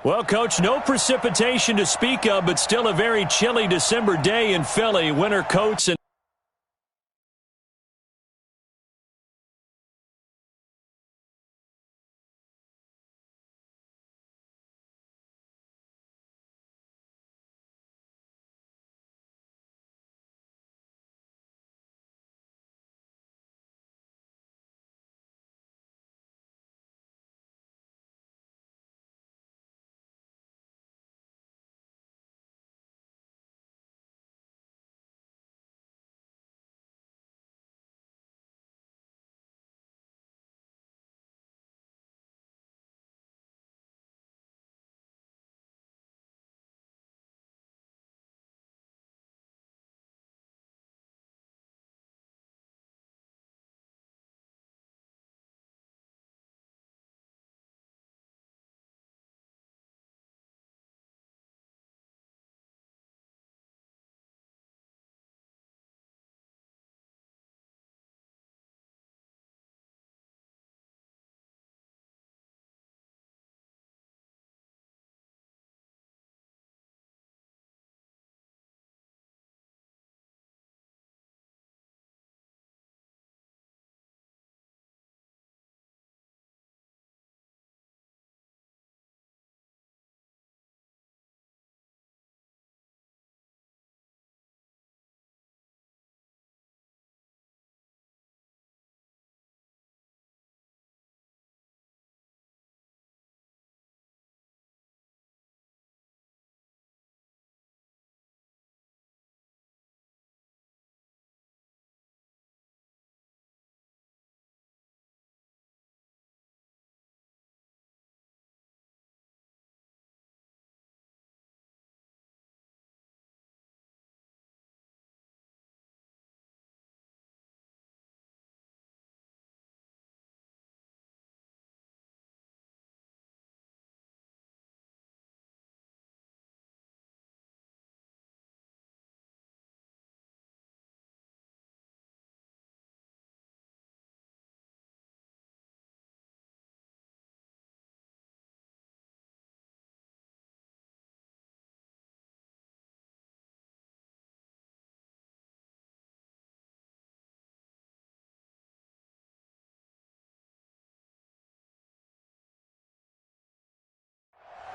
Well, Coach, no precipitation to speak of, but still a very chilly December day in Philly. Winter coats and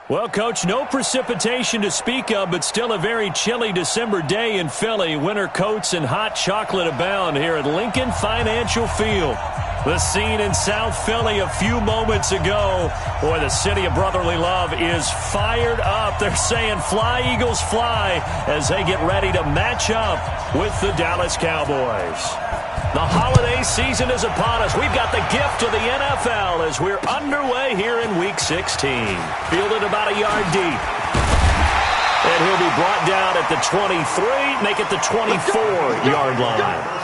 well, Coach, no precipitation to speak of, but still a very chilly December day in Philly. Winter coats and hot chocolate abound here at Lincoln Financial Field. The scene in South Philly a few moments ago. Boy, the city of brotherly love is fired up. They're saying fly, Eagles, fly, as they get ready to match up with the Dallas Cowboys. The holiday season is upon us. We've got the gift of the NFL as we're underway here in Week 16. Fielded about a yard deep. And he'll be brought down at the 23, make it the 24-yard line.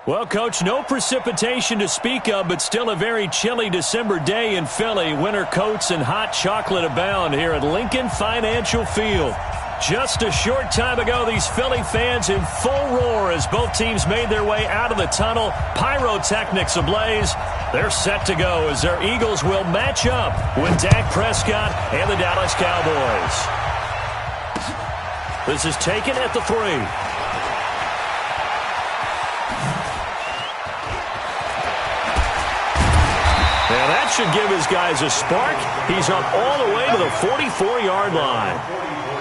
Well, Coach, no precipitation to speak of, but still a very chilly December day in Philly. Winter coats and hot chocolate abound here at Lincoln Financial Field. Just a short time ago, these Philly fans in full roar as both teams made their way out of the tunnel. Pyrotechnics ablaze. They're set to go as their Eagles will match up with Dak Prescott and the Dallas Cowboys. This is taken at the 3. Now that should give his guys a spark. He's up all the way to the 44-yard line.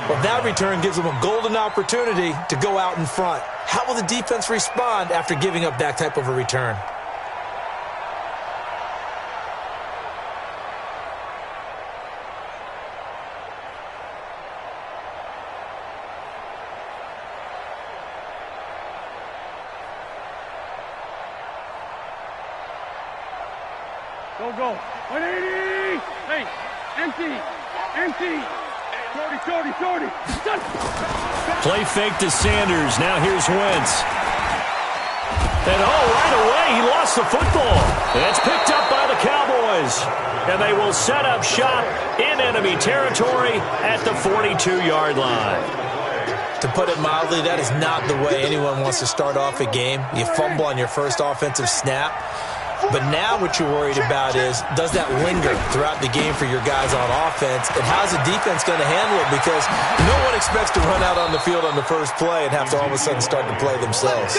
Well, that return gives them a golden opportunity to go out in front. How will the defense respond after giving up that type of a return? Go. 180. Hey, empty. Shorty. Play fake to Sanders. Now here's Wentz. And right away, he lost the football. And it's picked up by the Cowboys. And they will set up shop in enemy territory at the 42-yard line. To put it mildly, that is not the way anyone wants to start off a game. You fumble on your first offensive snap. But now what you're worried about is, does that linger throughout the game for your guys on offense? And how's the defense going to handle it? Because no one expects to run out on the field on the first play and have to all of a sudden start to play themselves.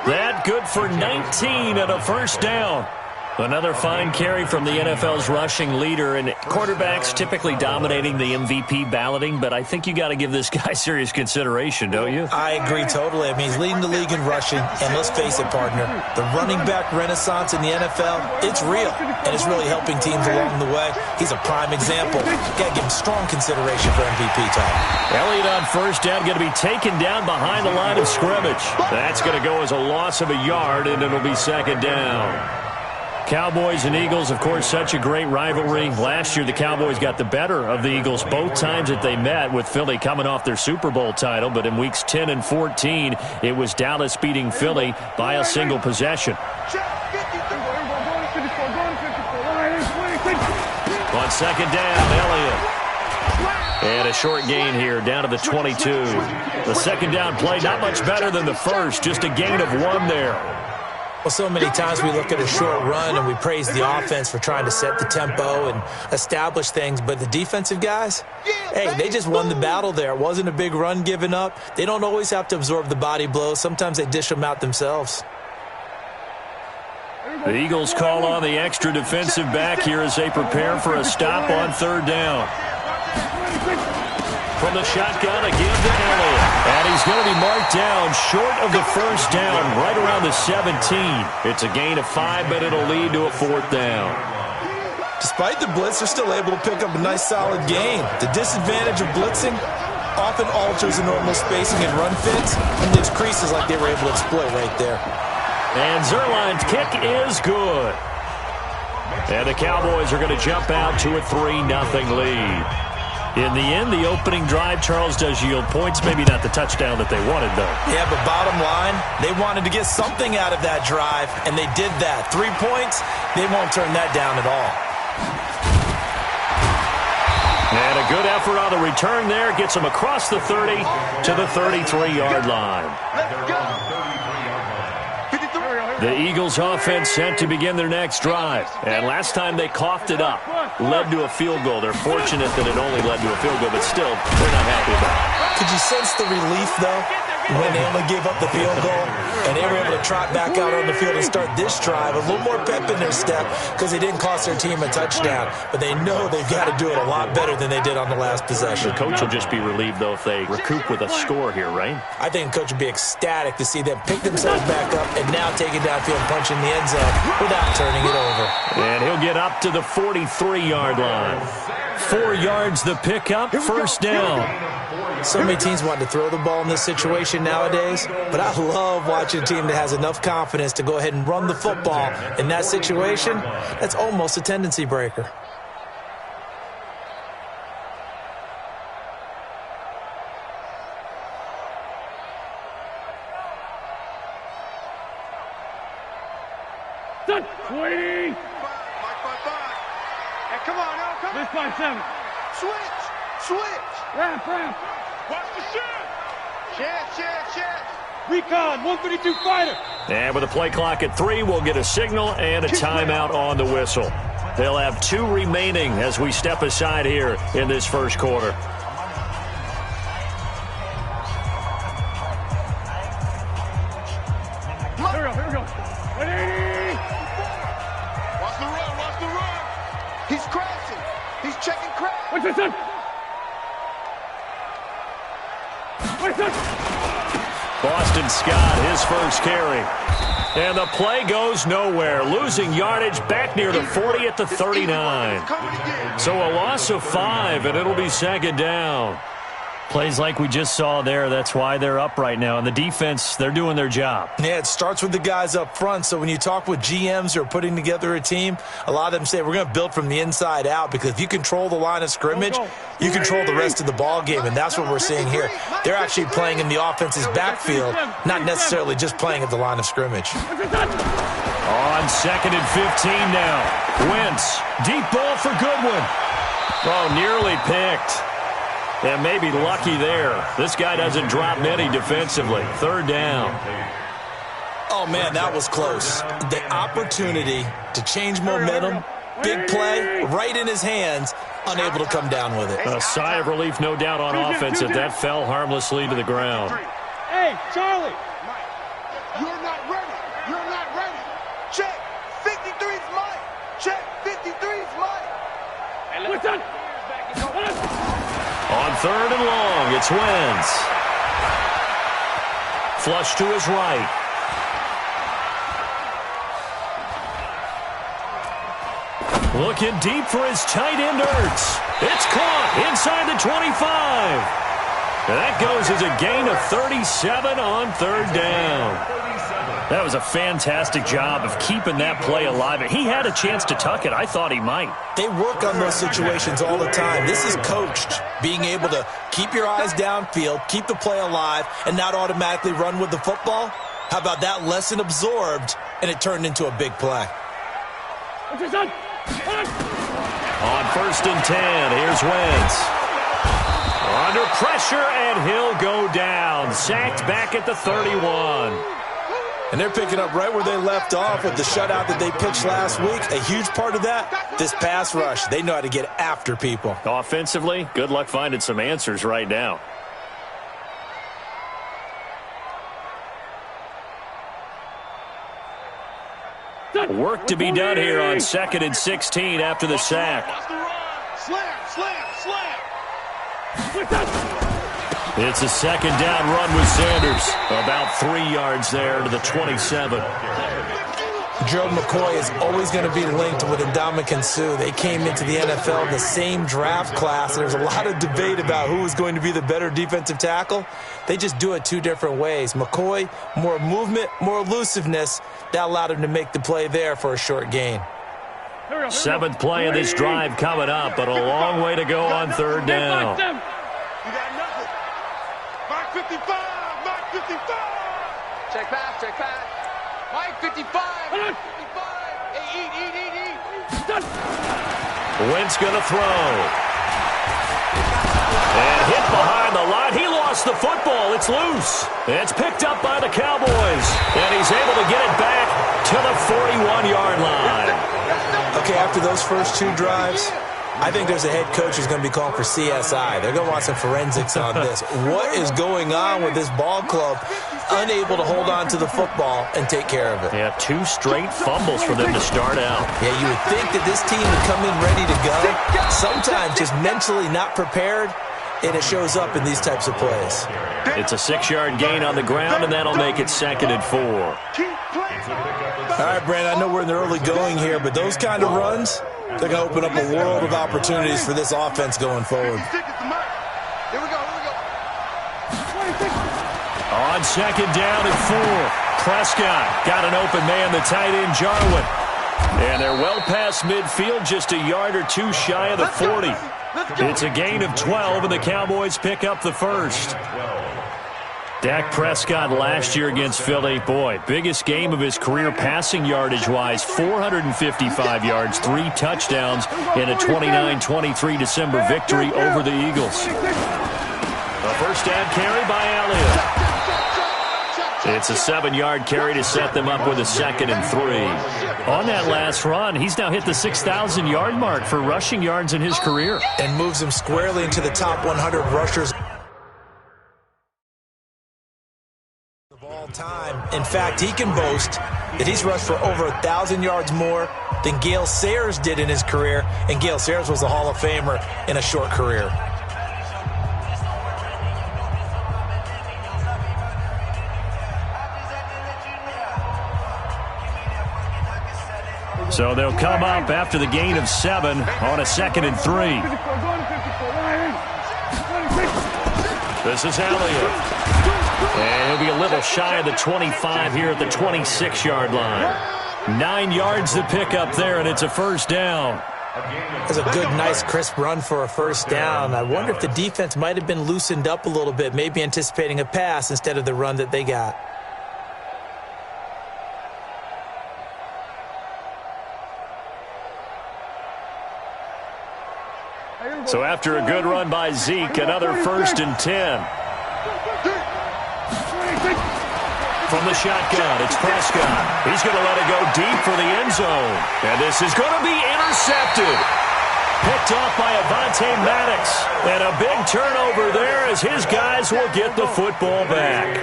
That good for 19 and a first down. Another fine carry from the NFL's rushing leader, and quarterbacks typically dominating the MVP balloting, but I think you got to give this guy serious consideration, don't you? I agree totally. I mean, he's leading the league in rushing, and let's face it, partner, the running back renaissance in the NFL, it's real, and it's really helping teams along the way. He's a prime example. Got to give him strong consideration for MVP time. Elliott on first down, going to be taken down behind the line of scrimmage. That's going to go as a loss of a yard, and it'll be second down. Cowboys and Eagles, of course, such a great rivalry. Last year, the Cowboys got the better of the Eagles both times that they met, with Philly coming off their Super Bowl title. But in weeks 10 and 14, it was Dallas beating Philly by a single possession. On second down, Elliott. And a short gain here, down to the 22. The second down play, not much better than the first, just a gain of 1 there. Well, so many times we look at a short run and we praise the offense for trying to set the tempo and establish things, but the defensive guys, hey, they just won the battle there. It wasn't a big run given up. They don't always have to absorb the body blows. Sometimes they dish them out themselves. The Eagles call on the extra defensive back here as they prepare for a stop on third down. From the shotgun, again to Elliott. And he's going to be marked down short of the first down, right around the 17. It's a gain of 5, but it'll lead to a fourth down. Despite the blitz, they're still able to pick up a nice, solid gain. The disadvantage of blitzing often alters the normal spacing and run fits, and leaves creases like they were able to exploit right there. And Zerline's kick is good. And the Cowboys are going to jump out to a 3-0 lead. In the end, the opening drive, Charles, does yield points. Maybe not the touchdown that they wanted, though. Yeah, but bottom line, they wanted to get something out of that drive, and they did that. 3 points, they won't turn that down at all. And a good effort on the return there. Gets them across the 30 to the 33-yard line. The Eagles offense set to begin their next drive. And last time they coughed it up, led to a field goal. They're fortunate that it only led to a field goal, but still, they're not happy about it. Could you sense the relief, though, when they only gave up the field goal and they were able to trot back out on the field and start this drive? A little more pep in their step because they didn't cost their team a touchdown, but they know they've got to do it a lot better than they did on the last possession. The coach will just be relieved, though, if they recoup with a score here, right? I think the coach would be ecstatic to see them pick themselves back up and now take it downfield and punch in the end zone without turning it over. And he'll get up to the 43-yard line. 4 yards the pickup, first down. So many teams want to throw the ball in this situation nowadays, but I love watching a team that has enough confidence to go ahead and run the football. In that situation, that's almost a tendency breaker. son. 280. Hey, come on, now, come on. This 5-7. Switch. Ramp. Watch the shit. Recon, 132 fighter. And with a play clock at 3, we'll get a signal and a timeout on the whistle. They'll have 2 remaining as we step aside here in this first quarter. Here we go. 180. Watch the run. He's crashing. He's checking crash. What's this, son? What's this? Boston Scott, his first carry. And the play goes nowhere, losing yardage back near the 40 at the 39. So a loss of 5, and it'll be second down. Plays like we just saw there, that's why they're up right now. And the defense, they're doing their job. Yeah, it starts with the guys up front. So when you talk with GMs who are putting together a team, a lot of them say we're going to build from the inside out, because if you control the line of scrimmage, you control the rest of the ball game, and that's what we're seeing here. They're actually playing in the offense's backfield, not necessarily just playing at the line of scrimmage. On 2nd and 15 now. Wentz, deep ball for Goodwin. Oh, nearly picked. And maybe lucky there. This guy doesn't drop many defensively. 3rd down. Oh, man, that was close. The opportunity to change momentum, big play, right in his hands, unable to come down with it. A sigh of relief, no doubt, on offense that that fell harmlessly to the ground. Hey, Charlie. You're not ready. Check. 53's mine. Check. 53's mine. What's that? On 3rd and long, it's Wentz. Flush to his right. Looking deep for his tight end, Ertz. It's caught inside the 25. And that goes as a gain of 37 on 3rd down. That was a fantastic job of keeping that play alive. He had a chance to tuck it. I thought he might. They work on those situations all the time. This is coached, being able to keep your eyes downfield, keep the play alive, and not automatically run with the football. How about that lesson absorbed, and it turned into a big play? What's this, son? On 1st and 10, here's Wentz. Under pressure, and he'll go down. Sacked back at the 31. And they're picking up right where they left off with the shutout that they pitched last week. A huge part of that, this pass rush. They know how to get after people. Offensively, good luck finding some answers right now. Work to be done here on 2nd and 16 after the sack. Slam. It's a 2nd down run with Sanders. About 3 yards there to the 27. Gerald McCoy is always going to be linked with Ndamukong Suh. They came into the NFL in the same draft class. There's a lot of debate about who is going to be the better defensive tackle. They just do it 2 different ways. McCoy, more movement, more elusiveness. That allowed him to make the play there for a short gain. 7th play of this drive coming up, but a long way to go on 3rd down. You got nothing. Mark 55. Check pass. Mike 55. Eat. Wentz going to throw. And hit behind the line. He lost the football. It's loose. It's picked up by the Cowboys. And he's able to get it back to the 41-yard line. Okay, after those first 2 drives, I think there's a head coach who's going to be calling for CSI. They're going to want some forensics on this. What is going on with this ball club? Unable to hold on to the football and take care of it. Yeah, 2 straight fumbles for them to start out. Yeah, you would think that this team would come in ready to go. Sometimes just mentally not prepared, and it shows up in these types of plays. It's a 6-yard gain on the ground, and that'll make it 2nd and 4. All right, Brandon, I know we're in the early going here, but those kind of runs, they're going to open up a world of opportunities for this offense going forward. Here we go. On 2nd down and 4, Prescott got an open man, the tight end Jarwin. And they're well past midfield, just a yard or 2 shy of the 40. It's a gain of 12, and the Cowboys pick up the first. Dak Prescott last year against Philly, boy, biggest game of his career passing yardage-wise, 455 yards, 3 touchdowns in a 29-23 December victory over the Eagles. A first down carry by Elliott. It's a 7-yard carry to set them up with a 2nd and 3. On that last run, he's now hit the 6,000-yard mark for rushing yards in his career. And moves him squarely into the top 100 rushers of all time. In fact, he can boast that he's rushed for over 1,000 yards more than Gale Sayers did in his career. And Gale Sayers was a Hall of Famer in a short career. So they'll come up after the gain of 7 on a 2nd and 3. This is Elliott. And he'll be a little shy of the 25 here at the 26-yard line. 9 yards to pick up there, and it's a first down. That's a good, nice, crisp run for a first down. I wonder if the defense might have been loosened up a little bit, maybe anticipating a pass instead of the run that they got. So after a good run by Zeke, another 1st and 10. From the shotgun, it's Prescott. He's going to let it go deep for the end zone. And this is going to be intercepted. Picked off by Avonte Maddox. And a big turnover there as his guys will get the football back.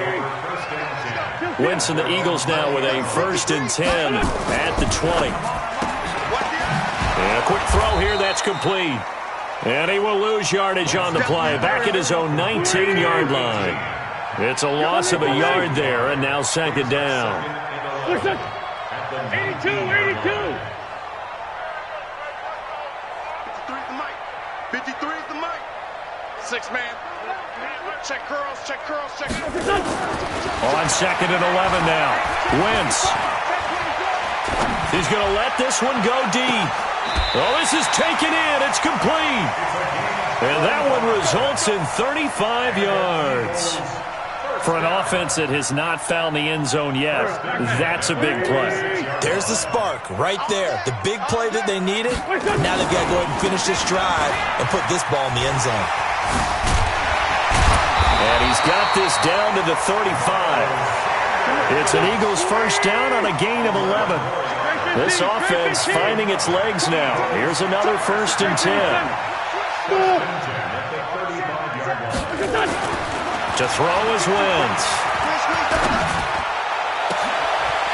Wentz and the Eagles now with a 1st and 10 at the 20. And a quick throw here, that's complete. And he will lose yardage on the play, back at his own 19-yard line. It's a loss of a yard there, and now 2nd down. 82, 82. 53 is the mic. 6-man. Check curls, check curls, check. On 2nd and 11 now. Wentz. He's going to let this one go deep. Oh, this is taken in. It's complete. And that one results in 35 yards. For an offense that has not found the end zone yet, that's a big play. There's the spark right there. The big play that they needed. Now they've got to go ahead and finish this drive and put this ball in the end zone. And he's got this down to the 35. It's an Eagles first down on a gain of 11. This offense finding its legs now. Here's another 1st and 10. To throw is Wentz.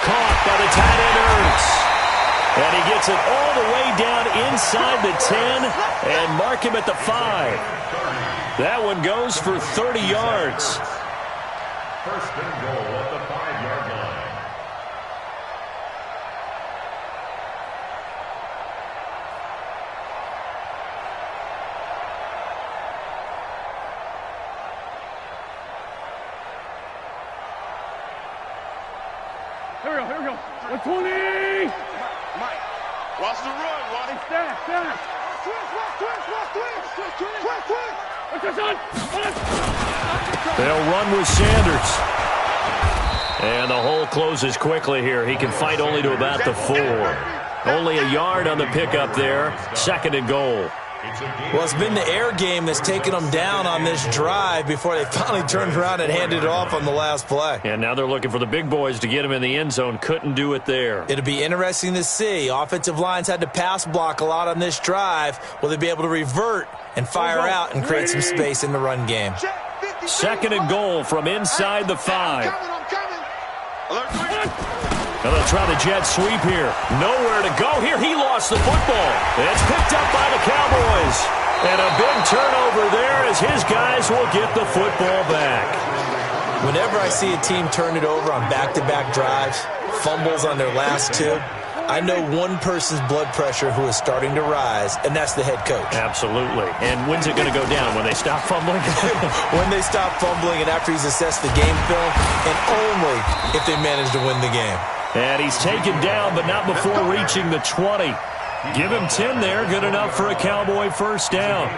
Caught by the tight end Ertz. And he gets it all the way down inside the 10 and mark him at the 5. That one goes for 30 yards. 1st and goal at the 5-yard line. Here we go. 120. Mike, watch the run, Ronnie. Stack. They'll run with Sanders. And the hole closes quickly here. He can fight only to about the 4. Only a yard on the pickup there. 2nd and goal. Well, it's been the air game that's taken them down on this drive before they finally turned around and handed it off on the last play. And now they're looking for the big boys to get him in the end zone. Couldn't do it there. It'll be interesting to see. Offensive lines had to pass block a lot on this drive. Will they be able to revert and fire out and create some space in the run game? 2nd and goal from inside the 5. Alert 3. Now they'll try the jet sweep here. Nowhere to go here. He lost the football. It's picked up by the Cowboys. And a big turnover there as his guys will get the football back. Whenever I see a team turn it over on back-to-back drives, fumbles on their last 2, I know one person's blood pressure who is starting to rise, and that's the head coach. Absolutely. And when's it going to go down? When they stop fumbling? When they stop fumbling and after he's assessed the game film, and only if they manage to win the game. And he's taken down, but not before reaching the 20. Give him 10 there. Good enough for a Cowboy first down.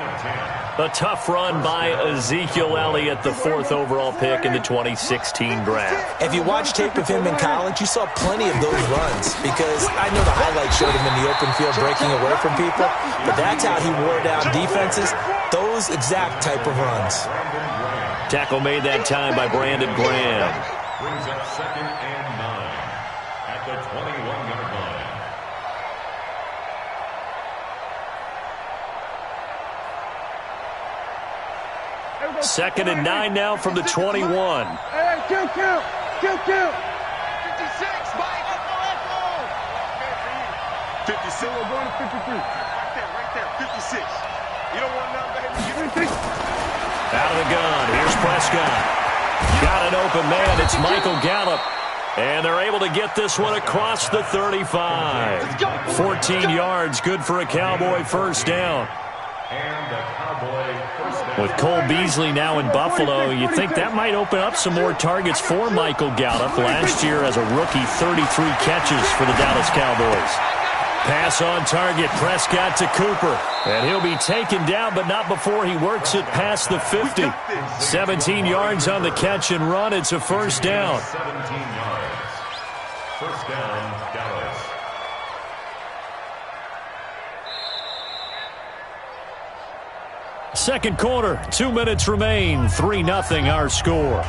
A tough run by Ezekiel Elliott, the 4th overall pick in the 2016 draft. If you watch tape of him in college, you saw plenty of those runs because I know the highlights showed him in the open field breaking away from people, but that's how he wore down defenses, those exact type of runs. Tackle made that time by Brandon Graham. Brings up 2nd and 9 at the 21-yard line. 2nd and 9 now from the 21. Hey, count. 56, Mike. 56. We're going to 53. Right there. 56. You don't want nothing, baby. Out of the gun. Here's Prescott. Got an open man. It's Michael Gallup. And they're able to get this one across the 35. 14 yards. Good for a Cowboy first down. And the Cowboy first down. With Cole Beasley now in Buffalo, you think that might open up some more targets for Michael Gallup. Last year as a rookie, 33 catches for the Dallas Cowboys. Pass on target, Prescott to Cooper. And he'll be taken down, but not before he works it past the 50. 17 yards on the catch and run. It's a first down. 17 yards. First down, Dallas. Second quarter, 2 minutes remain. 3-0 our score.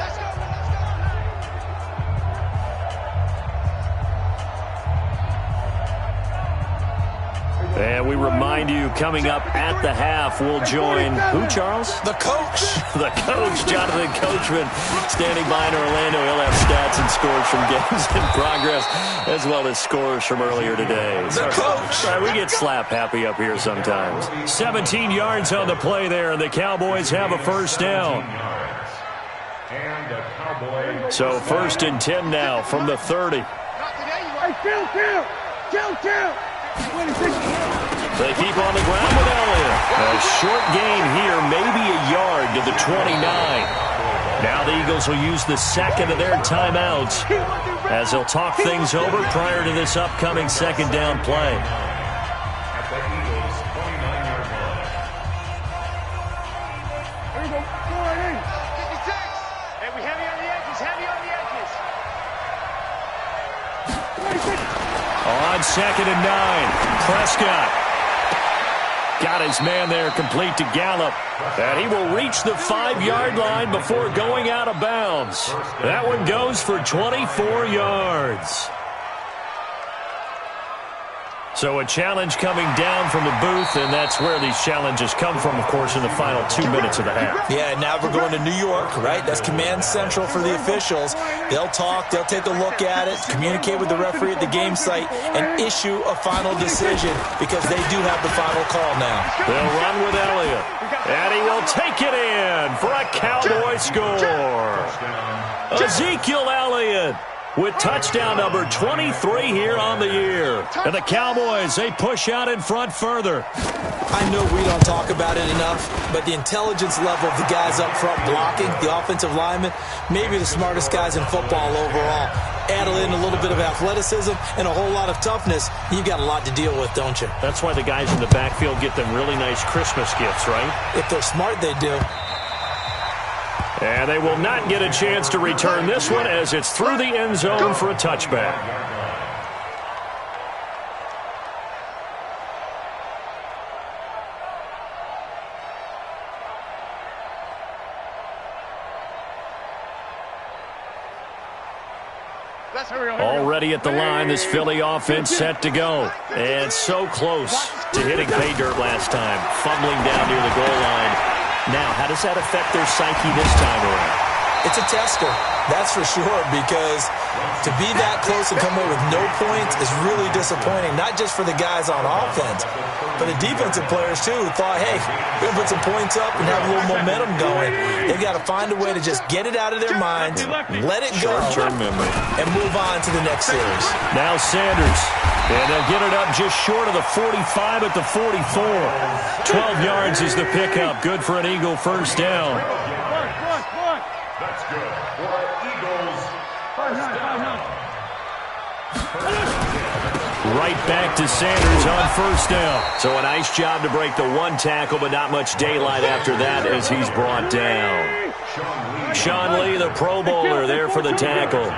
And we remind you, coming up at the half, we'll join who, Charles? The coach. The coach, Jonathan Coachman, standing by in Orlando. He'll have stats and scores from games in progress, as well as scores from earlier today. The coach. Sorry, we get slap happy up here sometimes. 17 yards on the play there, and the Cowboys have a first down. And the Cowboy. So 1st and 10 now from the 30. Hey, count. They keep on the ground with Elliott. A short gain here, maybe a yard to the 29. Now the Eagles will use the second of their timeouts as they'll talk things over prior to this upcoming second down play. At the Eagles' 29-yard line. There you go. Go right in. 56. Hey, we heavy on the edges. 26. On 2nd and 9, Prescott got his man there, complete to Gallup. And he will reach the 5-yard line before going out of bounds. That one goes for 24 yards. So a challenge coming down from the booth, and that's where these challenges come from, of course, in the final 2 minutes of the half. Yeah, now we're going to New York, right? That's command central for the officials. They'll talk, they'll take a look at it, communicate with the referee at the game site, and issue a final decision because they do have the final call now. They'll run with Elliott, and he will take it in for a Cowboy score. Ezekiel Elliott with touchdown number 23 here on the year. And the Cowboys, they push out in front further. I know we don't talk about it enough, but the intelligence level of the guys up front blocking, the offensive linemen, maybe the smartest guys in football overall. Add in a little bit of athleticism and a whole lot of toughness, you've got a lot to deal with, don't you? That's why the guys in the backfield get them really nice Christmas gifts, right? If they're smart, they do. And they will not get a chance to return this one as it's through the end zone for a touchback. Already at the line, this Philly offense set to go. And so close to hitting pay dirt last time, fumbling down near the goal line. Now, how does that affect their psyche this time around? It's a tester, that's for sure, because to be that close and come away with no points is really disappointing, not just for the guys on offense, but the defensive players, too, who thought, hey, we're going to put some points up and have a little momentum going. They've got to find a way to just get it out of their minds, let it go, and move on to the next series. Now Sanders, and they'll get it up just short of the 45 at the 44. 12 yards is the pickup, good for an Eagle first down. That's good for Eagles. First down. Right back to Sanders on first down. So a nice job to break the one tackle, but not much daylight after that as he's brought down. Sean Lee, the Pro Bowler, there for the tackle.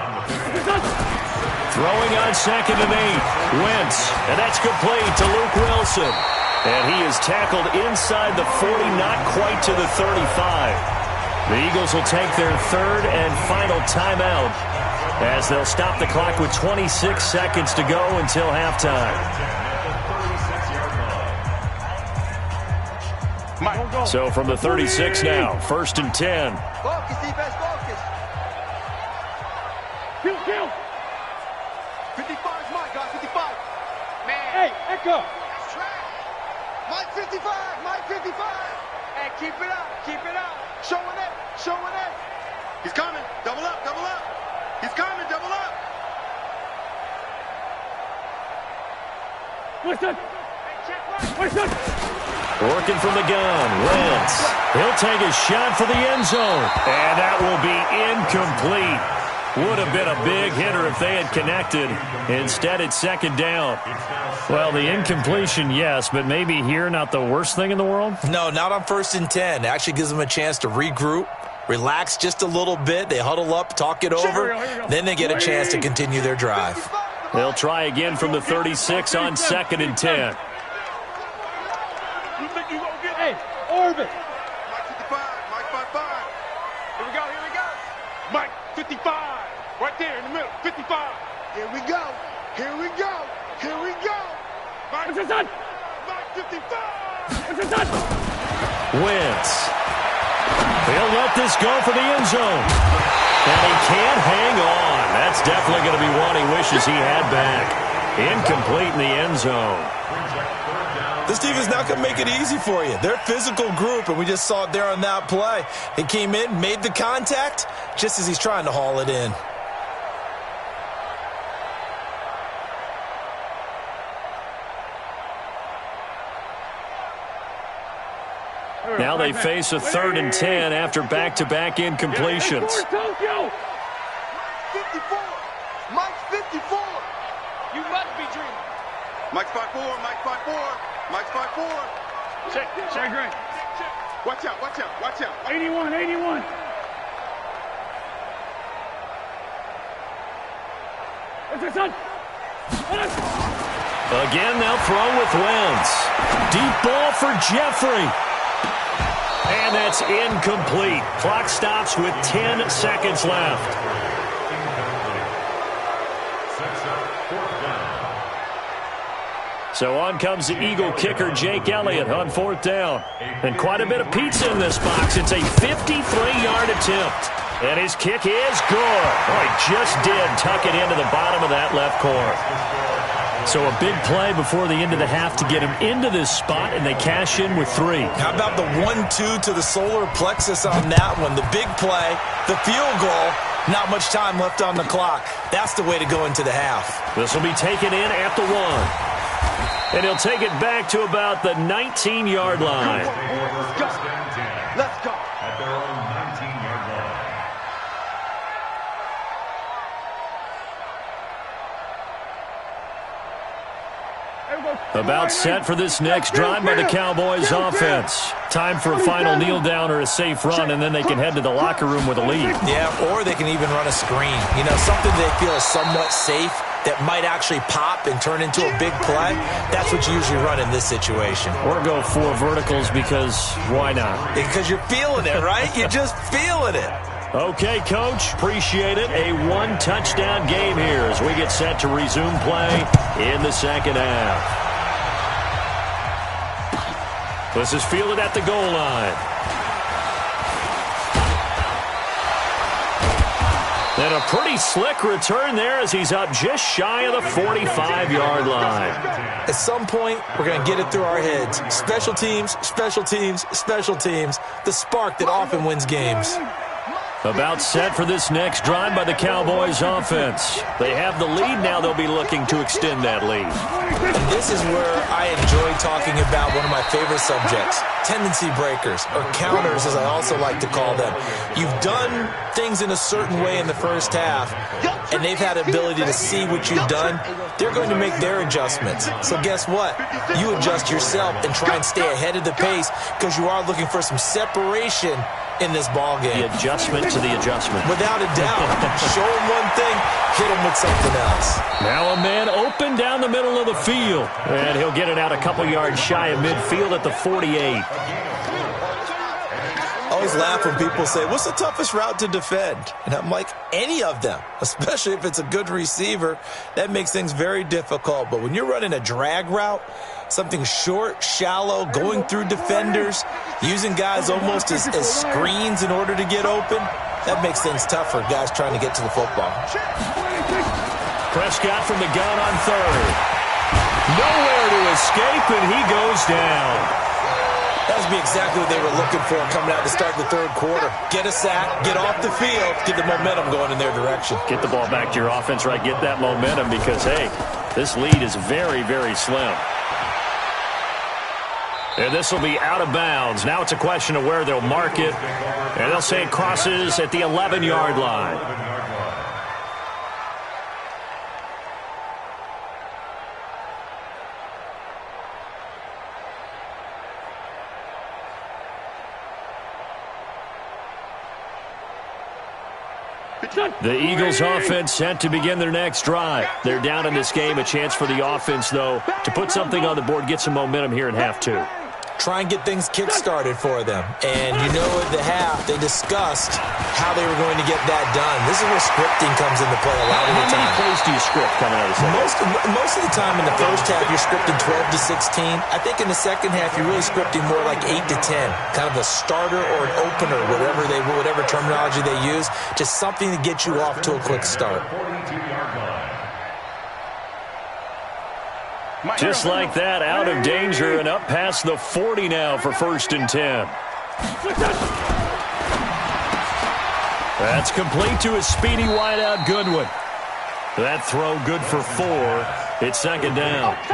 Throwing on 2nd and 8. Wentz, and that's complete to Luke Wilson. And he is tackled inside the 40, not quite to the 35. The Eagles will take their 3rd and final timeout as they'll stop the clock with 26 seconds to go until halftime. So from the 36 now, 1st and 10. Focus, defense, focus. Kill. 55 is Mike, guys, 55. Man. Hey, Echo. That's track. Mike 55, Mike 55. Hey, keep it up, keep it up. Showing it, showing it. He's coming, double up, double up. He's coming, double up. Listen. Listen. Working from the gun, Wentz. He'll take a shot for the end zone. And that will be incomplete. Would have been a big hitter if they had connected. Instead, it's 2nd down. Well, the incompletion, yes, but maybe here not the worst thing in the world? No, not on 1st and 10. It actually gives them a chance to regroup, relax just a little bit. They huddle up, talk it over. Then they get a chance to continue their drive. They'll try again from the 36 on 2nd and 10. Hey, Orbit. Mike 55, Mike 55. Here we go, here we go. Mike 55. Right there in the middle. 55. Here we go, here we go, here we go. What's his son? Mike 55. What's his son? Wentz. He'll let this go for the end zone. And he can't hang on. That's definitely going to be one he wishes he had back. Incomplete in the end zone. This team is not going to make it easy for you. They're a physical group, and we just saw it there on that play. He came in, made the contact, just as he's trying to haul it in. Now they face a 3rd and 10 after back-to-back incompletions. Tokyo. Mike 54, Mike 54. You must be dreaming. Mike's 54, Mike 54, Mike's 54. Check, great. Watch out, watch out, watch out. 81, 81. What's his son? Again, they'll throw with Wentz. Deep ball for Jeffrey. And that's incomplete. Clock stops with 10 seconds left. So on comes the Eagle kicker, Jake Elliott, on 4th down. And quite a bit of pizza in this box. It's a 53-yard attempt. And his kick is good. Oh, he just did tuck it into the bottom of that left corner. So a big play before the end of the half to get him into this spot, and they cash in with 3. How about the 1-2 to the solar plexus on that one? The big play, the field goal, not much time left on the clock. That's the way to go into the half. This will be taken in at the 1. And he'll take it back to about the 19-yard line. Let's go. Let's go. At their own 19-yard line. About set for this next drive by the Cowboys offense. Time for a final kneel down or a safe run, and then they can head to the locker room with a lead. Yeah, or they can even run a screen. You know, something they feel is somewhat safe that might actually pop and turn into a big play. That's what you usually run in this situation. Or go 4 verticals because why not? Because you're feeling it, right? You're just feeling it. Okay, Coach, appreciate it. A 1-touchdown game here as we get set to resume play in the second half. This is fielded at the goal line. And a pretty slick return there as he's up just shy of the 45-yard line. At some point, we're going to get it through our heads. Special teams, special teams, special teams. The spark that often wins games. Mike About set for this next drive by the Cowboys offense. They have the lead. Now they'll be looking to extend that lead. And this is where I enjoy talking about one of my favorite subjects, tendency breakers, or counters as I also like to call them. You've done things in a certain way in the first half, and they've had the ability to see what you've done. They're going to make their adjustments. So guess what? You adjust yourself and try and stay ahead of the pace because you are looking for some separation in this ball game. The adjustment to the adjustment. Without a doubt. Show him one thing, hit him with something else. Now a man open down the middle of the field. And he'll get it out a couple yards shy of midfield at the 48. I always laugh when people say, what's the toughest route to defend? And I'm like, any of them, especially if it's a good receiver. That makes things very difficult. But when you're running a drag route, something short, shallow, going through defenders, using guys almost as screens in order to get open, that makes things tough for guys trying to get to the football. Prescott from the gun on third. Nowhere to escape, and he goes down. That would be exactly what they were looking for coming out to start the third quarter. Get a sack, get off the field, get the momentum going in their direction. Get the ball back to your offense, right? Get that momentum because, hey, this lead is very, very slim. And this will be out of bounds. Now it's a question of where they'll mark it. And they'll say it crosses at the 11-yard line. The Eagles offense set to begin their next drive. They're down in this game. A chance for the offense, though, to put something on the board, get some momentum here in half two. Try and get things kick-started for them. And you know at the half, they discussed how they were going to get that done. This is where scripting comes into play a lot of the time. How many plays do you script coming out of the second? Most of the time in the first half, you're scripting 12 to 16. I think in the second half, you're really scripting more like 8 to 10. Kind of a starter or an opener, whatever terminology they use. Just something to get you off to a quick start. Just like that, out of danger and up past the 40 now for 1st and 10. That's complete to a speedy wideout Goodwin. That throw good for 4. It's second down. 4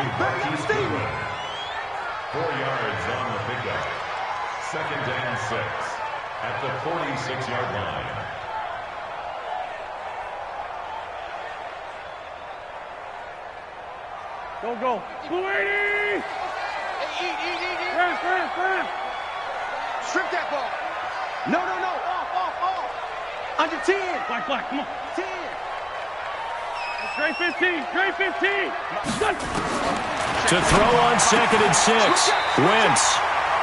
yards on the pickup. 2nd and 6 at the 46-yard line. Go. 280! Hey, eat. Run. Strip that ball. No. Off. Under 10. Black, come on. 10. Straight 15. To throw on 2nd and 6. Wentz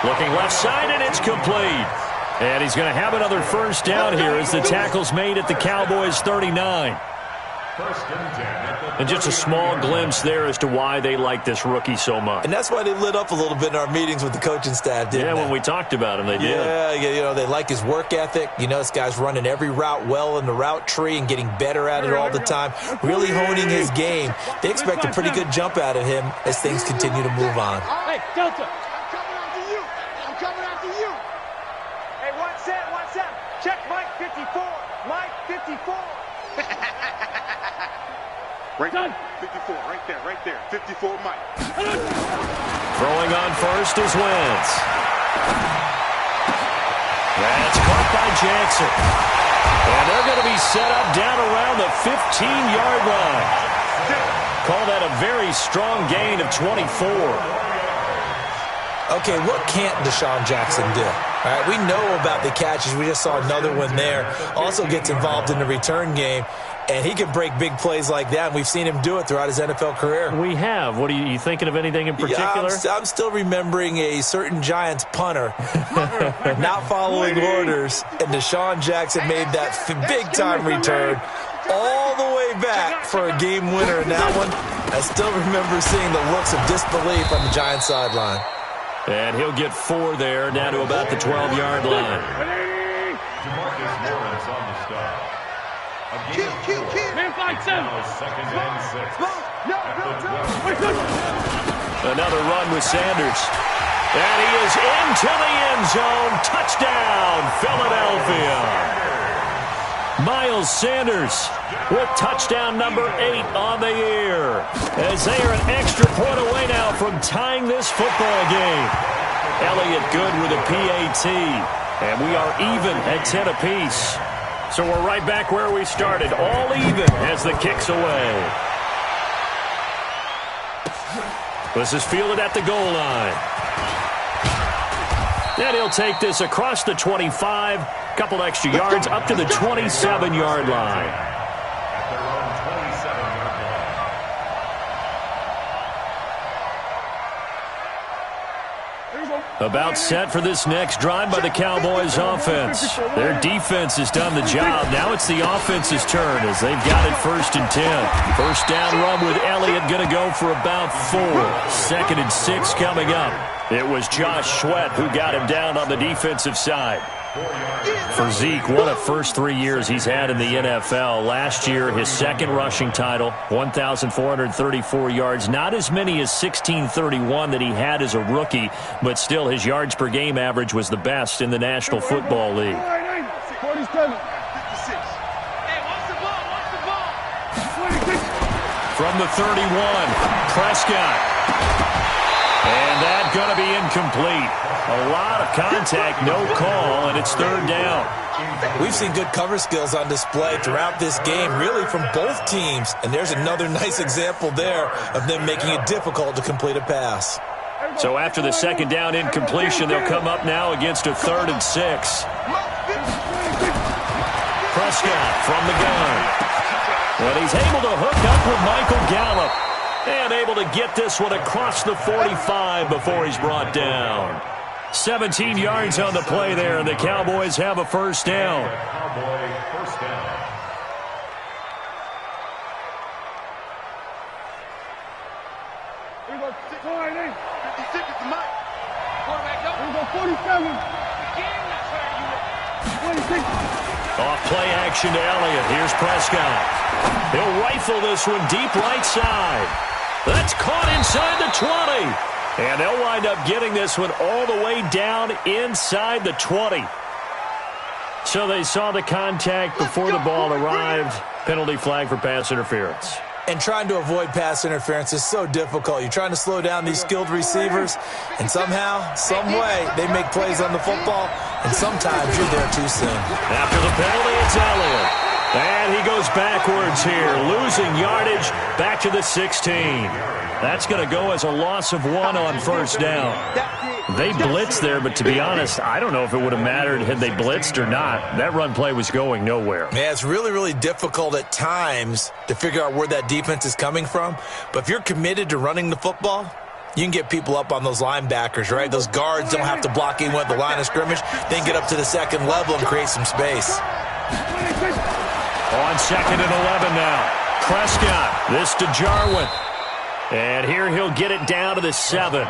looking left side, and it's complete. And he's going to have another first down here as the tackle's made at the Cowboys' 39. And just a small glimpse there as to why they like this rookie so much. And that's why they lit up a little bit in our meetings with the coaching staff, didn't they? Yeah, when we talked about him, they did. Yeah, they like his work ethic. This guy's running every route well in the route tree and getting better at it all the time, really honing his game. They expect a pretty good jump out of him as things continue to move on. Hey, Delta. I'm coming after you. Hey, one set. Check Mike 54. Mike 54. Right there, 54, right there. 54, Mike. Throwing on first is Wentz. That's caught by Jackson. And they're going to be set up down around the 15-yard line. Call that a very strong gain of 24. Okay, what can't Deshaun Jackson do? All right, we know about the catches. We just saw another one there. Also gets involved in the return game. And he can break big plays like that, and we've seen him do it throughout his NFL career. We have. What are you thinking of anything in particular? Yeah, I'm still remembering a certain Giants punter not following orders, and Deshaun Jackson made that big-time return all the way back for a game winner in that one. I still remember seeing the looks of disbelief on the Giants sideline. And he'll get 4 there, down to about the 12-yard line. Demarcus Lawrence on the stop. Kill. Man, 5-7. 2nd and 6. No. Another run with Sanders. And he is into the end zone. Touchdown, Philadelphia. Miles Sanders with touchdown number 8 on the year. As they are an extra point away now from tying this football game. Elliott good with a PAT. And we are even at 10 apiece. So we're right back where we started. All even as the kick's away. This is fielded at the goal line. And he'll take this across the 25. Couple extra yards up to the 27-yard line. About set for this next drive by the Cowboys offense. Their defense has done the job. Now it's the offense's turn as they've got it 1st and 10. First down run with Elliott going to go for about 4. 2nd and 6 coming up. It was Josh Sweat who got him down on the defensive side. For Zeke, one of first 3 years he's had in the NFL. Last year, his 2nd rushing title, 1,434 yards. Not as many as 1,631 that he had as a rookie, but still his yards per game average was the best in the National Football League. 47. From the 31, Prescott. And that's going to be incomplete. A lot of contact, no call, and it's 3rd down. We've seen good cover skills on display throughout this game, really from both teams. And there's another nice example there of them making it difficult to complete a pass. So after the 2nd down incompletion, they'll come up now against a 3rd and 6. Prescott from the gun. Well, he's able to hook up with Michael Gallup. And able to get this one across the 45 before he's brought down. 17 yards on the play there, and the Cowboys have a 1st down. Cowboy first down. Here we go. 56 is the mic. Quarterback up. Here we go. 47. Again, that's where you 26. Off play action to Elliott. Here's Prescott. He'll rifle this one deep right side. That's caught inside the 20. And they'll wind up getting this one all the way down inside the 20. So they saw the contact before the ball arrived. Penalty flag for pass interference. And trying to avoid pass interference is so difficult. You're trying to slow down these skilled receivers, and somehow, some way, they make plays on the football, and sometimes you're there too soon. After the penalty, it's Elliott. And he goes backwards here, losing yardage back to the 16. That's going to go as a loss of 1 on 1st down. They blitzed there, but to be honest, I don't know if it would have mattered had they blitzed or not. That run play was going nowhere. Yeah, it's really, really difficult at times to figure out where that defense is coming from. But if you're committed to running the football, you can get people up on those linebackers, right? Those guards don't have to block in with the line of scrimmage. They can get up to the 2nd level and create some space. On 2nd and 11 now. Prescott, this to Jarwin. And here he'll get it down to the 7.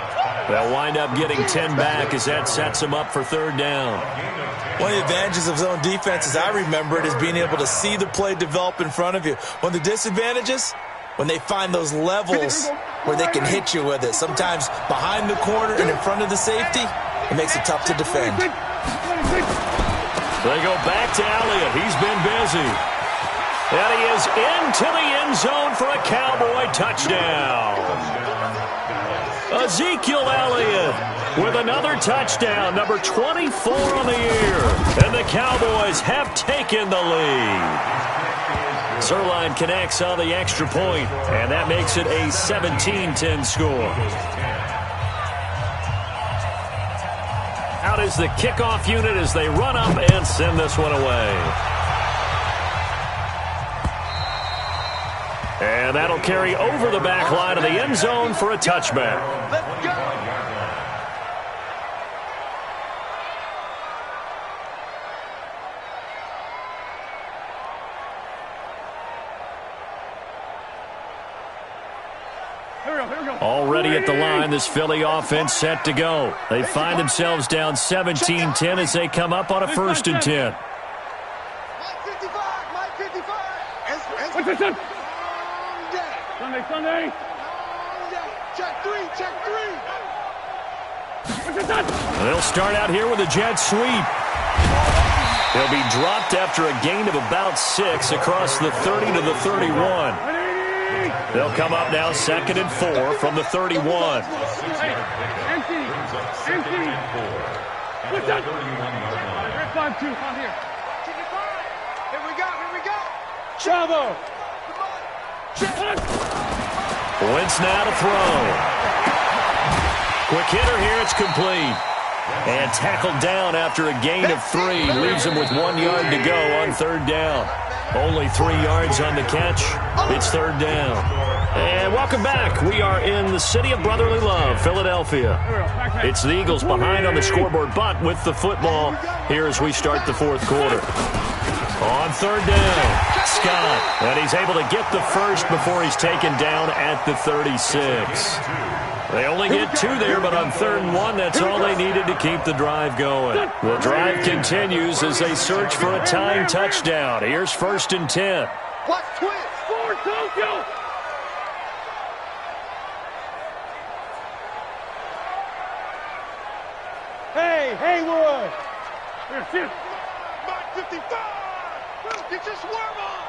They'll wind up getting 10 back as that sets them up for 3rd down. One of the advantages of zone defense, as I remember it, is being able to see the play develop in front of you. One of the disadvantages, when they find those levels where they can hit you with it. Sometimes behind the corner and in front of the safety, it makes it tough to defend. They go back to Elliott. He's been busy. And he is into the end zone for a Cowboy touchdown. Ezekiel Elliott with another touchdown, number 24 on the year. And the Cowboys have taken the lead. Zerline connects on the extra point, and that makes it a 17-10 score. Out is the kickoff unit as they run up and send this one away. And that'll carry over the back line of the end zone for a touchback. Let's go. Already at the line, this Philly offense set to go. They find themselves down 17-10 as they come up on a 1st and 10. Mike 55, Mike 55. What's this? Sunday. Check 3, check 3. They'll start out here with a jet sweep. He'll be dropped after a gain of about 6 across the 30 to the 31. They'll come up now 2nd and 4 from the 31. Empty. What's up? 5-2, on here. Here we go. Chavo. Wentz now to throw. Quick hitter here, it's complete. And tackled down after a gain of 3. Leaves him with 1 yard to go on 3rd down. Only 3 yards on the catch. It's 3rd down. And welcome back. We are in the city of brotherly love, Philadelphia. It's the Eagles behind on the scoreboard, but with the football here as we start the 4th quarter. On 3rd down, Scott. And he's able to get the first before he's taken down at the 36. They only get 2 there, but on 3rd and 1, that's all they needed to keep the drive going. The drive continues as they search for a tying touchdown. Here's 1st and 10. Watch twist. Score, Tokyo. Hey, Haywood. Here. Mark 55. Get your swerve on.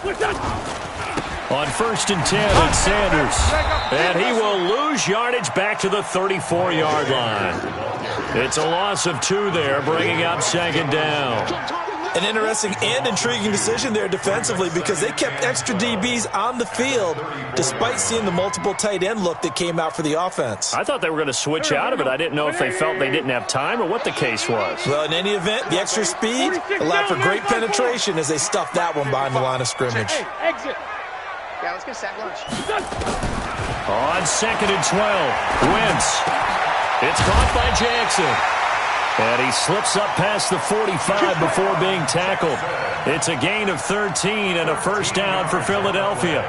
What's up? On 1st and 10, it's Sanders. And he will lose yardage back to the 34-yard line. It's a loss of 2 there, bringing up 2nd down. An interesting and intriguing decision there defensively because they kept extra DBs on the field despite seeing the multiple tight end look that came out for the offense. I thought they were going to switch out of it. I didn't know if they felt they didn't have time or what the case was. Well, in any event, the extra speed allowed for great penetration as they stuffed that one behind the line of scrimmage. Exit. Yeah, let's get a sack lunch. On 2nd and 12, Wentz. It's caught by Jackson. And he slips up past the 45 before being tackled. It's a gain of 13 and a 1st down for Philadelphia.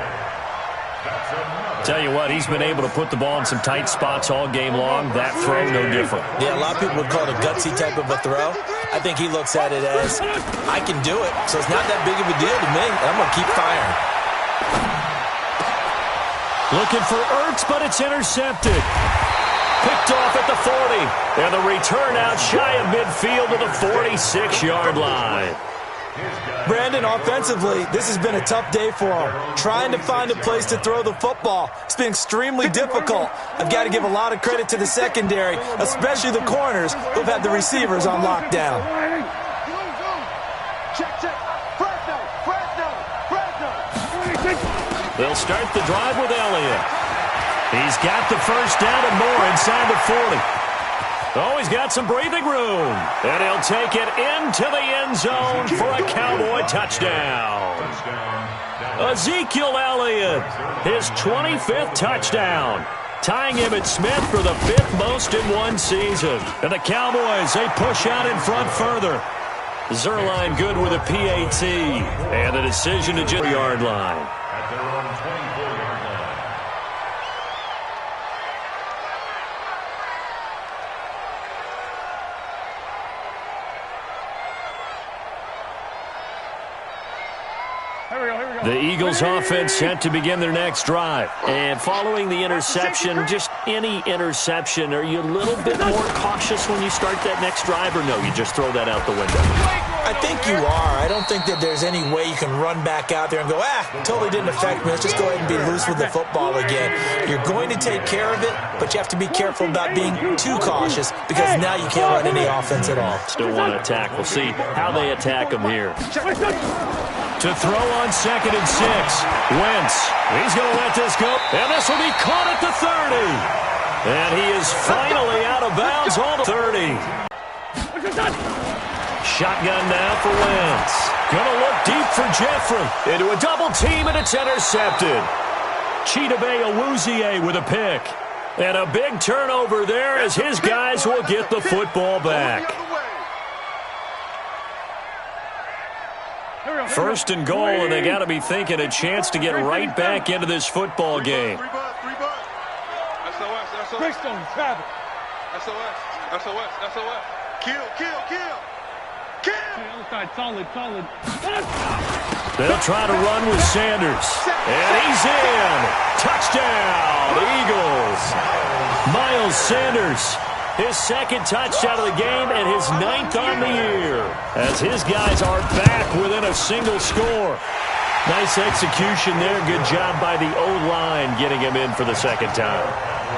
Tell you what, he's been able to put the ball in some tight spots all game long. That throw, no different. Yeah, a lot of people would call it a gutsy type of a throw. I think he looks at it as, I can do it, so it's not that big of a deal to me. I'm going to keep firing. Looking for Ertz, but it's intercepted. Picked off at the 40. And the return out shy of midfield to the 46-yard line. Brandon, offensively, this has been a tough day for him. Trying to find a place to throw the football. It's been extremely difficult. I've got to give a lot of credit to the secondary, especially the corners who've had the receivers on lockdown. They'll start the drive with Elliott. He's got the 1st down and more inside the 40. Oh, he's got some breathing room. And he'll take it into the end zone for a Cowboy touchdown. Ezekiel Elliott, his 25th touchdown, tying him at Smith for the 5th most in one season. And the Cowboys, they push out in front further. Zerline good with a PAT. And a decision to just yard line. At their own 24-yard line. The Eagles offense set to begin their next drive. And following the interception, just any interception, are you a little bit more cautious when you start that next drive, or no, you just throw that out the window? I think you are. I don't think that there's any way you can run back out there and go, totally didn't affect me. Let's just go ahead and be loose with the football again. You're going to take care of it, but you have to be careful about being too cautious because now you can't run any offense at all. Still want to attack. We'll see how they attack them here. To throw on 2nd and 6. Wentz. He's going to let this go. And this will be caught at the 30. And he is finally out of bounds on the 30. Shotgun now for Wentz. Going to look deep for Jeffrey. Into a double team, and it's intercepted. Chidobe Awuzie with a pick. And a big turnover there as his guys will get the football back. 1st and goal, and they got to be thinking a chance to get right back into this football game. Brickstone, Travis. SOS. Kill. Other side, solid. They'll try to run with Sanders. And he's in. Touchdown, Eagles. Miles Sanders His second touchdown of the game and his 9th on the year, as his guys are back within a single score. Nice execution there. Good job by the O-line getting him in for the second time.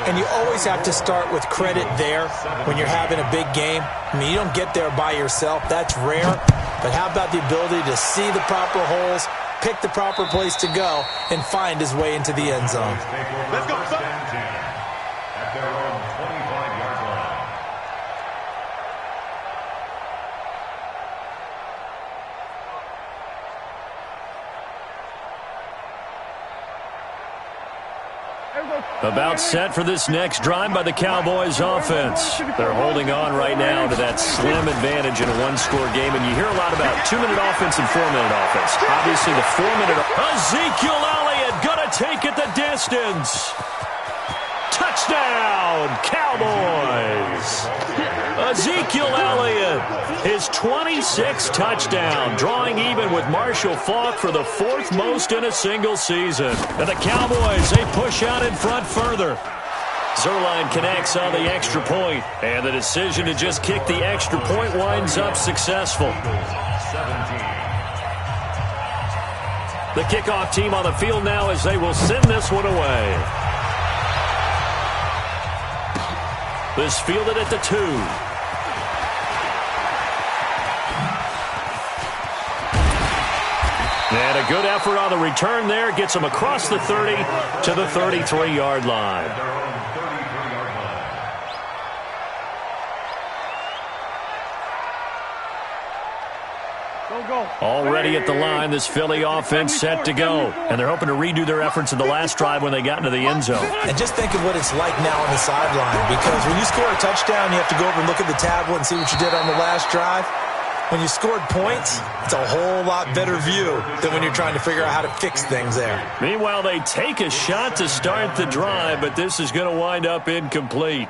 And you always have to start with credit there when you're having a big game. I mean, you don't get there by yourself. That's rare. But how about the ability to see the proper holes, pick the proper place to go, and find his way into the end zone? Let's go, son. At their own 25-yard line. About set for this next drive by the Cowboys offense. They're holding on right now to that slim advantage in a one-score game, and you hear a lot about 2-minute offense and 4-minute offense. Obviously, the 4-minute... Ezekiel Elliott gonna take it the distance. Touchdown, Cowboys! Ezekiel Elliott, his 26th touchdown, drawing even with Marshall Faulk for the 4th most in a single season. And the Cowboys, they push out in front further. Zerline connects on the extra point, and the decision to just kick the extra point winds up successful. The kickoff team on the field now as they will send this one away. This fielded at the 2. And a good effort on the return there. Gets him across the 30 to the 33-yard line. Already at the line, this Philly offense set to go. And they're hoping to redo their efforts in the last drive when they got into the end zone. And just think of what it's like now on the sideline, because when you score a touchdown, you have to go over and look at the tablet and see what you did on the last drive. When you scored points, it's a whole lot better view than when you're trying to figure out how to fix things there. Meanwhile, they take a shot to start the drive, but this is going to wind up incomplete.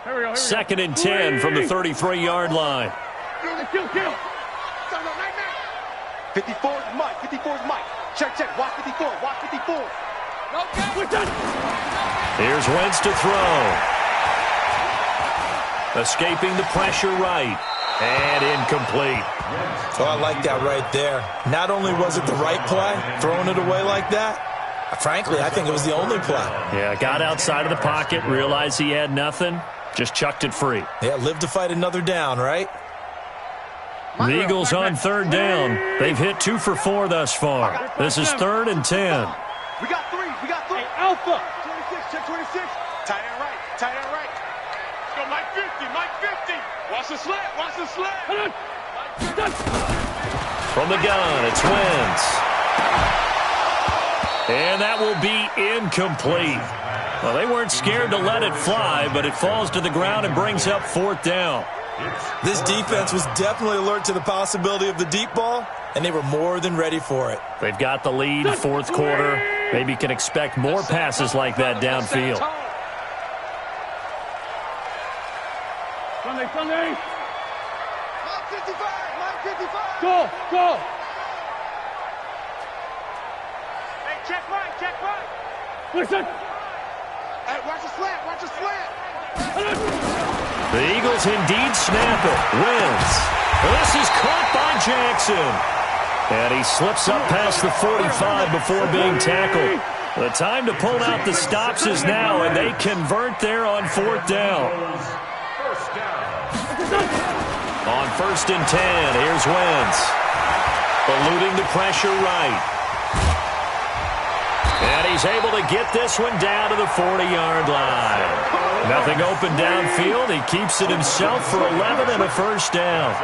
2nd and 10 from the 33-yard line. 54 is Mike. 54 is Mike. Check. Watch 54. Watch 54. Here's Wentz to throw. Escaping the pressure right. And incomplete. Oh, I like that right there. Not only was it the right play, throwing it away like that, frankly, I think it was the only play. Yeah, got outside of the pocket, realized he had nothing. Just chucked it free. Yeah, live to fight another down, right? The Eagles on 3rd down. They've hit 2 for 4 thus far. This is 3rd and 10. We got 3. Hey, Alpha. 26, check 26. Tight end right. Let's go, Mike 50. Watch the slant. From the gun, it's Wentz. And that will be incomplete. Well, they weren't scared to let it fly, but it falls to the ground and brings up 4th down. This defense was definitely alert to the possibility of the deep ball, and they were more than ready for it. They've got the lead, 4th quarter. Maybe can expect more passes like that downfield. Sunday. Mike 55. Go. Hey, check right. Listen. Hey, watch the slant. The Eagles indeed snap it. Wins. This is caught by Jackson. And he slips up past the 45 before being tackled. The time to pull out the stops is now, and they convert there on 4th down. On 1st and 10, here's Wentz. Eluding the pressure right. And he's able to get this one down to the 40-yard line. Nothing open downfield. He keeps it himself for 11 and a 1st down.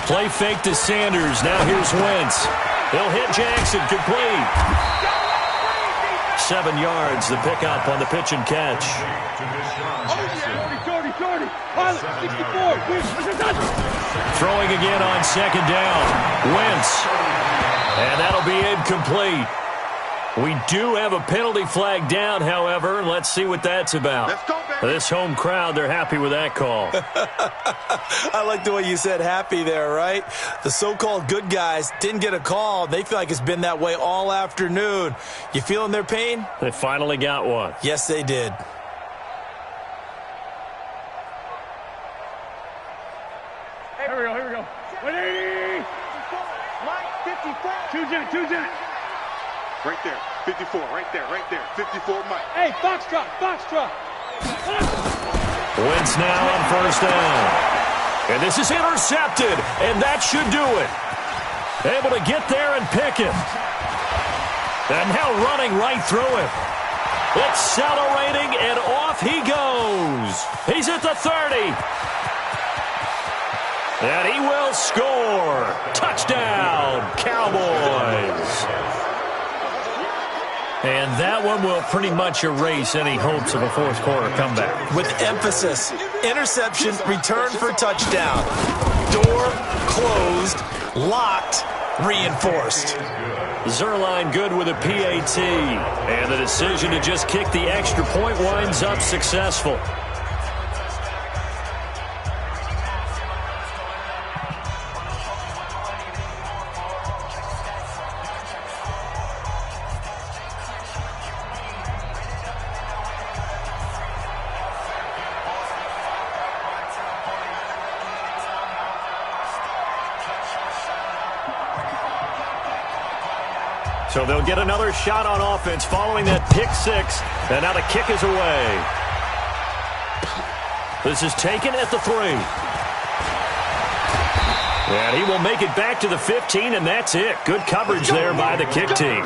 Play fake to Sanders. Now here's Wentz. He'll hit Jackson. Complete. 7 yards, the pickup on the pitch and catch. Throwing again on 2nd down. Wentz. And that'll be incomplete. We do have a penalty flag down, however. Let's see what that's about. Let's go, baby. This home crowd, they're happy with that call. I like the way you said happy there, right? The so-called good guys didn't get a call. They feel like it's been that way all afternoon. You feeling their pain? They finally got one. Yes, they did. Here we go. 180. Mike, 54. Two Jet. Right there. 54. Right there. 54, Mike. Hey, Foxtrot. Wentz now on first down. And this is intercepted, and that should do it. Able to get there and pick him. And now running right through him. Accelerating, and off he goes. He's at the 30. And he will score. Touchdown, Cowboys. And that one will pretty much erase any hopes of a fourth quarter comeback. With emphasis, interception, return for touchdown. Door closed, locked, reinforced. Zerline good with a PAT. And the decision to just kick the extra point winds up successful. So they'll get another shot on offense following that pick six. And now the kick is away. This is taken at the 3. And he will make it back to the 15, and that's it. Good coverage there by the kick team.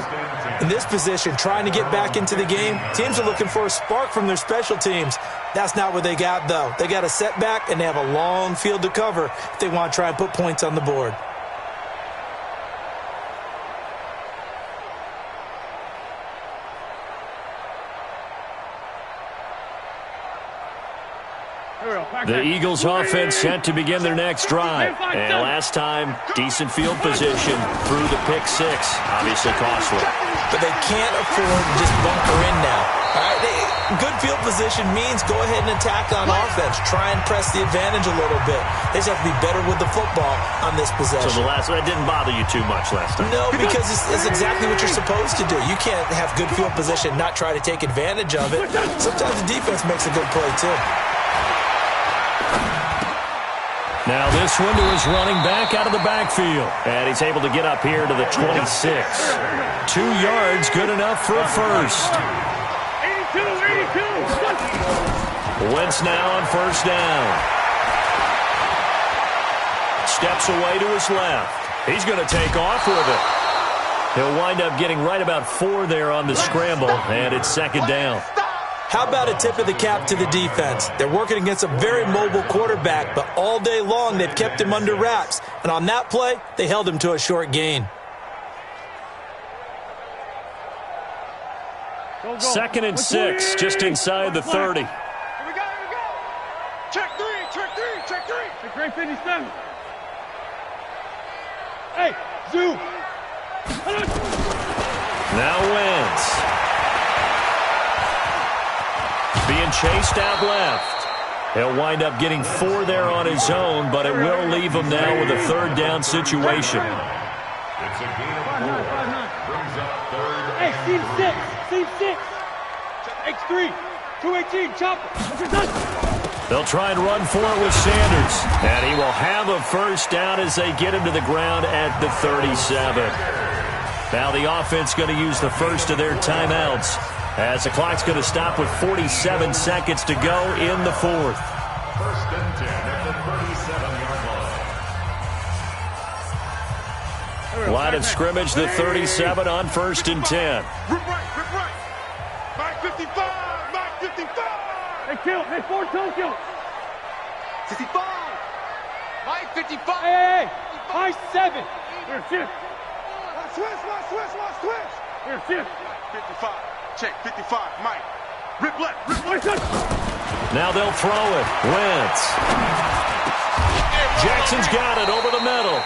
In this position, trying to get back into the game, teams are looking for a spark from their special teams. That's not what they got, though. They got a setback, and they have a long field to cover if they want to try and put points on the board. The Eagles offense set to begin their next drive. And last time, decent field position through the pick six. Obviously costly. But they can't afford to just bunker in now. All right, good field position means go ahead and attack on offense. Try and press the advantage a little bit. They just have to be better with the football on this possession. So that didn't bother you too much last time? No, because it's exactly what you're supposed to do. You can't have good field position and not try to take advantage of it. Sometimes the defense makes a good play, too. Now this one to his running back out of the backfield. And he's able to get up here to the 26. 2 yards, good enough for a first. 82. Wentz now on first down. Steps away to his left. He's going to take off with it. He'll wind up getting right about 4 there on the scramble, and it's second down. How about a tip of the cap to the defense? They're working against a very mobile quarterback, but all day long they've kept him under wraps. And on that play, they held him to a short gain. Second and 6, just inside the 30. Here we go. Check three. Check 57. Hey, Zoo. Now Wentz. Being chased out left. He'll wind up getting 4 there on his own, but it will leave him now with a third down situation. It's a gain of 4. Brings up third. Hey, seam 6. X3. 218. Chopper. They'll try and run for it with Sanders. And he will have a first down as they get him to the ground at the 37. Now the offense going to use the first of their timeouts, as the clock's going to stop with 47 seconds to go in the fourth. First and 10 at the 37-yard line. Line of scrimmage, the 37 on first and 10. Rip right. Mike 55. Hey, kill. Hey, 4 Tokyo. 55. Mike 55. Hey. High 7. Here, shift. Watch switch. Here, shift. 55. Check 55, Mike. Rip left. Now they'll throw it. Wentz. Jackson's got it over the middle.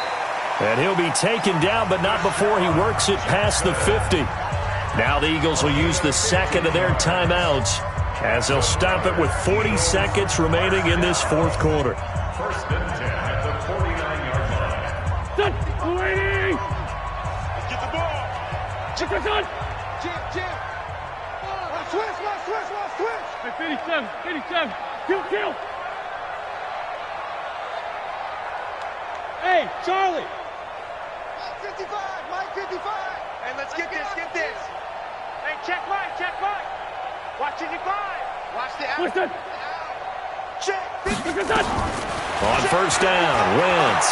And he'll be taken down, but not before he works it past the 50. Now the Eagles will use the second of their timeouts as they'll stop it with 40 seconds remaining in this fourth quarter. First and 10 at the 49-yard line. Set. Waiting. Let's get the ball. Check this on. Jim. Switch. Hey, 57. Kill. Hey, Charlie. Mike 55. Hey, let's get this. Hey, check Mike. Watch 55. Watch the out. Listen. Check. 50. On first down, Wentz.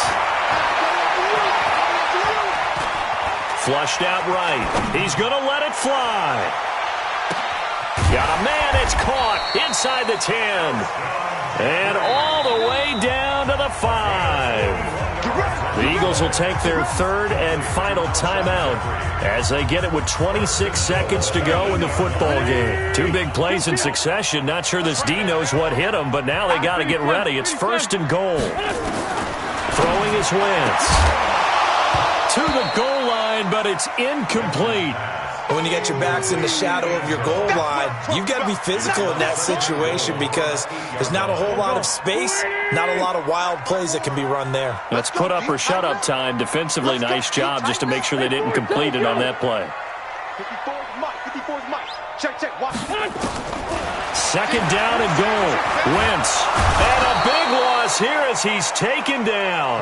Flushed out right. He's going to let it fly. Got a man. It's caught inside the 10. And all the way down to the 5. The Eagles will take their third and final timeout as they get it with 26 seconds to go in the football game. Two big plays in succession. Not sure this D knows what hit him, but now they got to get ready. It's first and goal. Throwing is Wentz. To the goal line, but it's incomplete. When you get your backs in the shadow of your goal line, you've got to be physical in that situation because there's not a whole lot of space, not a lot of wild plays that can be run there. Let's put up or shut up time. Defensively, nice job just to make sure they didn't complete it on that play. 54's Mike. Check. Watch. Second down and goal. Wentz. And a big loss here as he's taken down.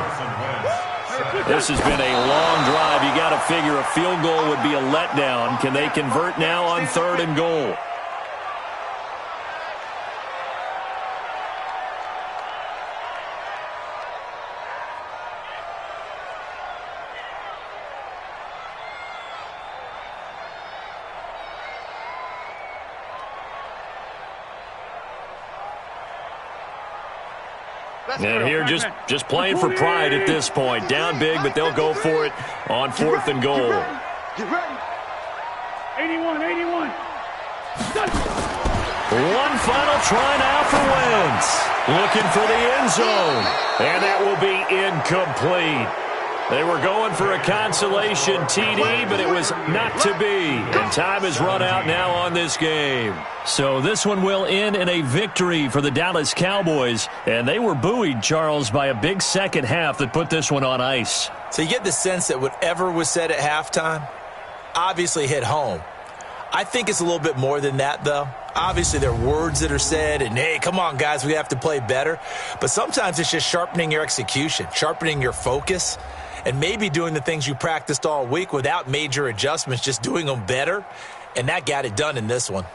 This has been a long drive. You got to figure a field goal would be a letdown. Can they convert now on third and goal? And here just playing for pride at this point. Down big, but they'll go for it on fourth and goal. Get ready. 81. One final try now for Wentz. Looking for the end zone. And that will be incomplete. They were going for a consolation TD, but it was not to be. And time has run out now on this game. So this one will end in a victory for the Dallas Cowboys. And they were buoyed, Charles, by a big second half that put this one on ice. So you get the sense that whatever was said at halftime obviously hit home. I think it's a little bit more than that, though. Obviously, there are words that are said, and, hey, come on, guys, we have to play better. But sometimes it's just sharpening your execution, sharpening your focus, and maybe doing the things you practiced all week without major adjustments, just doing them better. And that got it done in this one.